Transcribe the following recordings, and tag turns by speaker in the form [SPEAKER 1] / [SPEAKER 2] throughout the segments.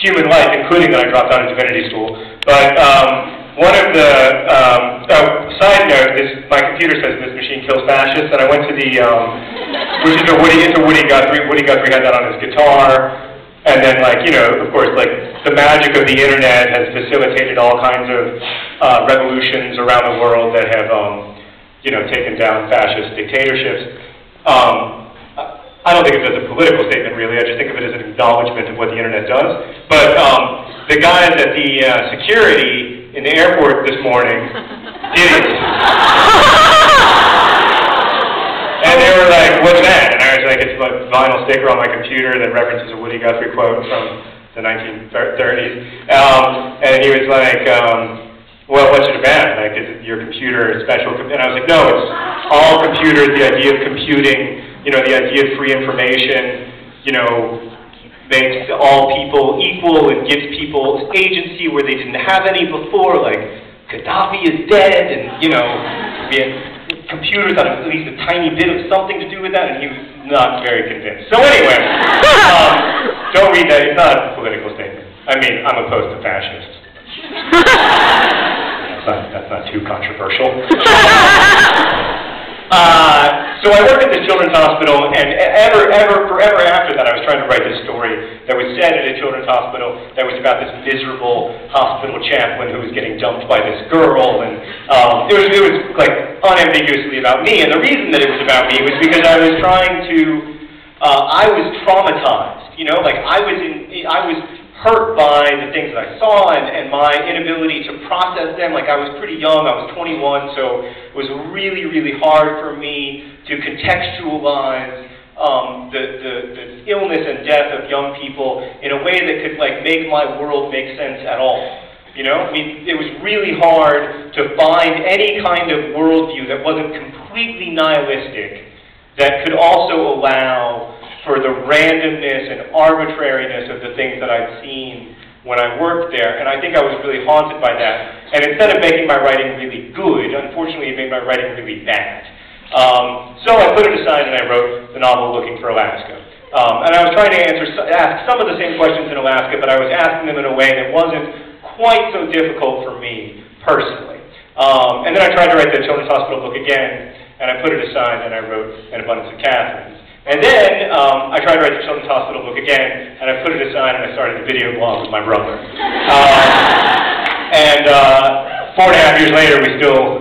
[SPEAKER 1] Human life, including that I dropped out of divinity school. But one of the, side note, my computer says this machine kills fascists, and I went to the, which is it's a Woody Guthrie. Woody Guthrie had that on his guitar, and then, like, you know, of course, like, the magic of the internet has facilitated all kinds of revolutions around the world that have, you know, taken down fascist dictatorships. I don't think of it as a political statement, really. I just think of it as an acknowledgement of what the internet does. But the guys at the security in the airport this morning did it. And they were like, "What's that?" And I was like, "It's a vinyl sticker on my computer that references a Woody Guthrie quote from the 1930s. And he was like, "Well, what's it about? Like, is it your computer special?" And I was like, "No, it's all computers. The idea of computing, you know, the idea of free information, you know, makes all people equal and gives people agency where they didn't have any before, like Gaddafi is dead, and, you know, computers have at least a tiny bit of something to do with that," and he was not very convinced. So anyway, don't read that. It's not a political statement. I mean, I'm opposed to fascists. That's not too controversial. So I worked at this children's hospital, and forever after that, I was trying to write this story that was set at a children's hospital that was about this miserable hospital chaplain who was getting dumped by this girl, and it was like unambiguously about me. And the reason that it was about me was because I was trying to, I was traumatized, you know, like I was hurt by the things that I saw and my inability to process them. Like, I was pretty young, I was 21, so it was really, really hard for me to contextualize the illness and death of young people in a way that could, like, make my world make sense at all. You know, I mean, it was really hard to find any kind of worldview that wasn't completely nihilistic, that could also allow for the randomness and arbitrariness of the things that I'd seen when I worked there, and I think I was really haunted by that. And instead of making my writing really good, unfortunately it made my writing really bad. So I put it aside and I wrote the novel Looking for Alaska. And I was trying to ask some of the same questions in Alaska, but I was asking them in a way that wasn't quite so difficult for me personally. And then I tried to write the children's hospital book again, and I put it aside and I wrote An Abundance of Catherines. And then I tried to write the children's hospital book again, and I put it aside and I started a video blog with my brother. And 4.5 years later, we still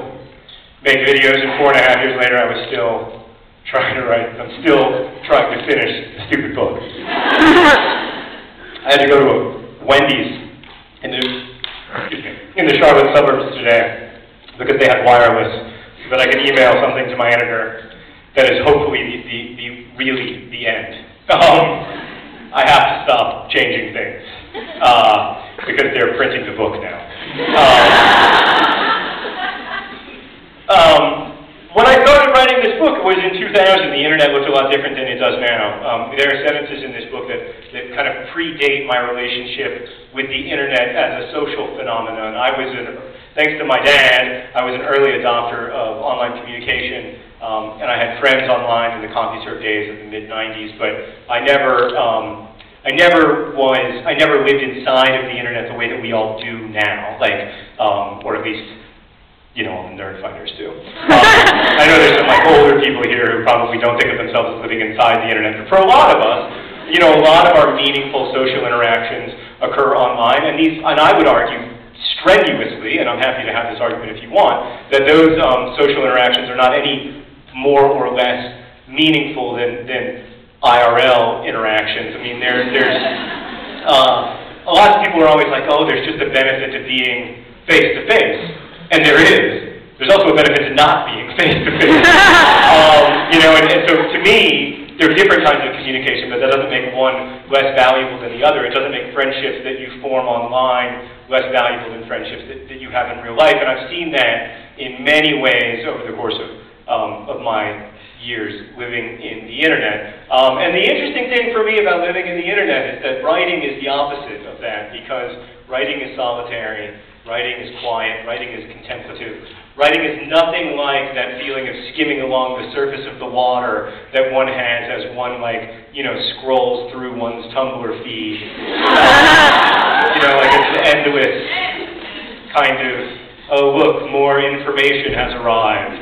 [SPEAKER 1] make videos, and 4.5 years later, I was still trying to write, I'm still trying to finish the stupid book. I had to go to a Wendy's in the Charlotte suburbs today because they had wireless, so that I could email something to my editor that is hopefully really the end. I have to stop changing things because they're printing the book now. When I started writing this book, it was in 2000. The internet looked a lot different than it does now. There are sentences in this book that kind of predate my relationship with the internet as a social phenomenon. Thanks to my dad, I was an early adopter of online communication. And I had friends online in the CompuServe days of the mid-90s, but I never lived inside of the internet the way that we all do now, like, or at least, you know, the nerd fighters do. I know there's some, like, older people here who probably don't think of themselves as living inside the internet, but for a lot of us, you know, a lot of our meaningful social interactions occur online, and I would argue strenuously, and I'm happy to have this argument if you want, that those social interactions are not any more or less meaningful than IRL interactions. I mean, there's a lot of people are always like, oh, there's just a benefit to being face-to-face, and there is. There's also a benefit to not being face-to-face. You know, and so to me, there are different kinds of communication, but that doesn't make one less valuable than the other. It doesn't make friendships that you form online less valuable than friendships that you have in real life, and I've seen that in many ways over the course of my years living in the internet. And the interesting thing for me about living in the internet is that writing is the opposite of that, because writing is solitary. Writing is quiet. Writing is contemplative. Writing is nothing like that feeling of skimming along the surface of the water that one has as one, like, you know, scrolls through one's Tumblr feed. You know, like it's endless kind of, oh look, more information has arrived.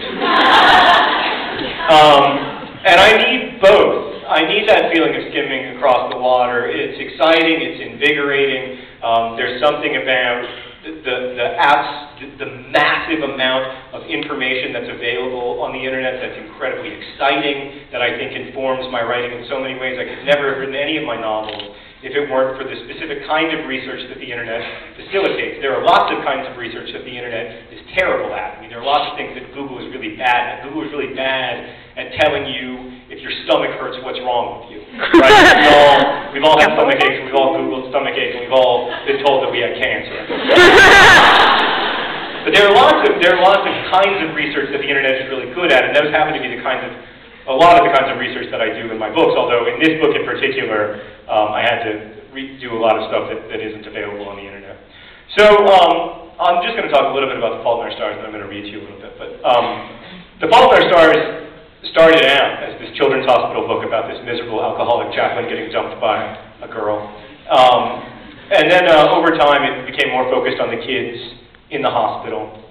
[SPEAKER 1] And I need both. I need that feeling of skimming across the water. It's exciting, it's invigorating. There's something about the massive amount of information that's available on the internet that's incredibly exciting, that I think informs my writing in so many ways. I could never have written any of my novels if it weren't for the specific kind of research that the internet facilitates. There are lots of kinds of research that the internet is terrible at. I mean, there are lots of things that Google is really bad at. Google is really bad at telling you if your stomach hurts, what's wrong with you. Right? We've all had stomach aches, we've all Googled stomach ache, and we've all been told that we have cancer. But there are lots of kinds of research that the internet is really good at, and those happen to be a lot of the kinds of research that I do in my books, although in this book in particular, I had to do a lot of stuff that isn't available on the internet. So I'm just going to talk a little bit about The Fault in Our Stars, and I'm going to read to you a little bit. But The Fault in Our Stars started out as this children's hospital book about this miserable alcoholic chaplain getting dumped by a girl. And then over time, it became more focused on the kids in the hospital.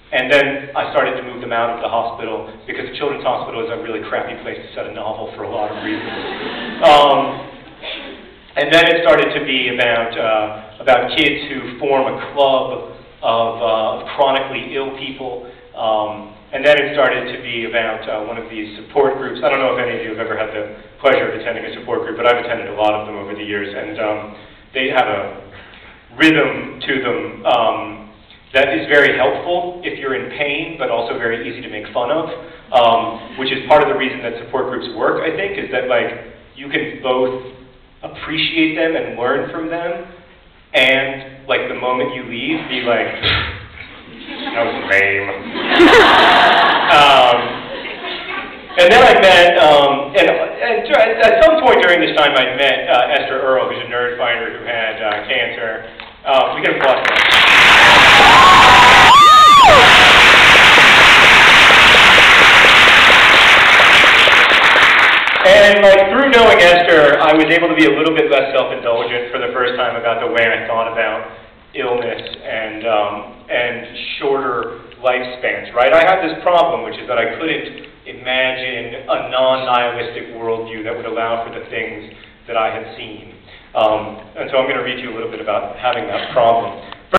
[SPEAKER 1] And then I started to move them out of the hospital because the children's hospital is a really crappy place to set a novel for a lot of reasons. And then it started to be about kids who form a club of chronically ill people. And then it started to be about one of these support groups. I don't know if any of you have ever had the pleasure of attending a support group, but I've attended a lot of them over the years, and they have a rhythm to them that is very helpful if you're in pain, but also very easy to make fun of, which is part of the reason that support groups work, I think, is that like you can both appreciate them and learn from them, and like the moment you leave, be like, that was lame. And then I met, and at some point during this time I met Esther Earle, who's a nerd fighter who had cancer. We can applaud her. And like through knowing Esther, I was able to be a little bit less self-indulgent for the first time about the way I thought about illness and shorter lifespans, right? I had this problem, which is that I couldn't imagine a non-nihilistic worldview that would allow for the things that I had seen. And so I'm going to read you a little bit about having that problem.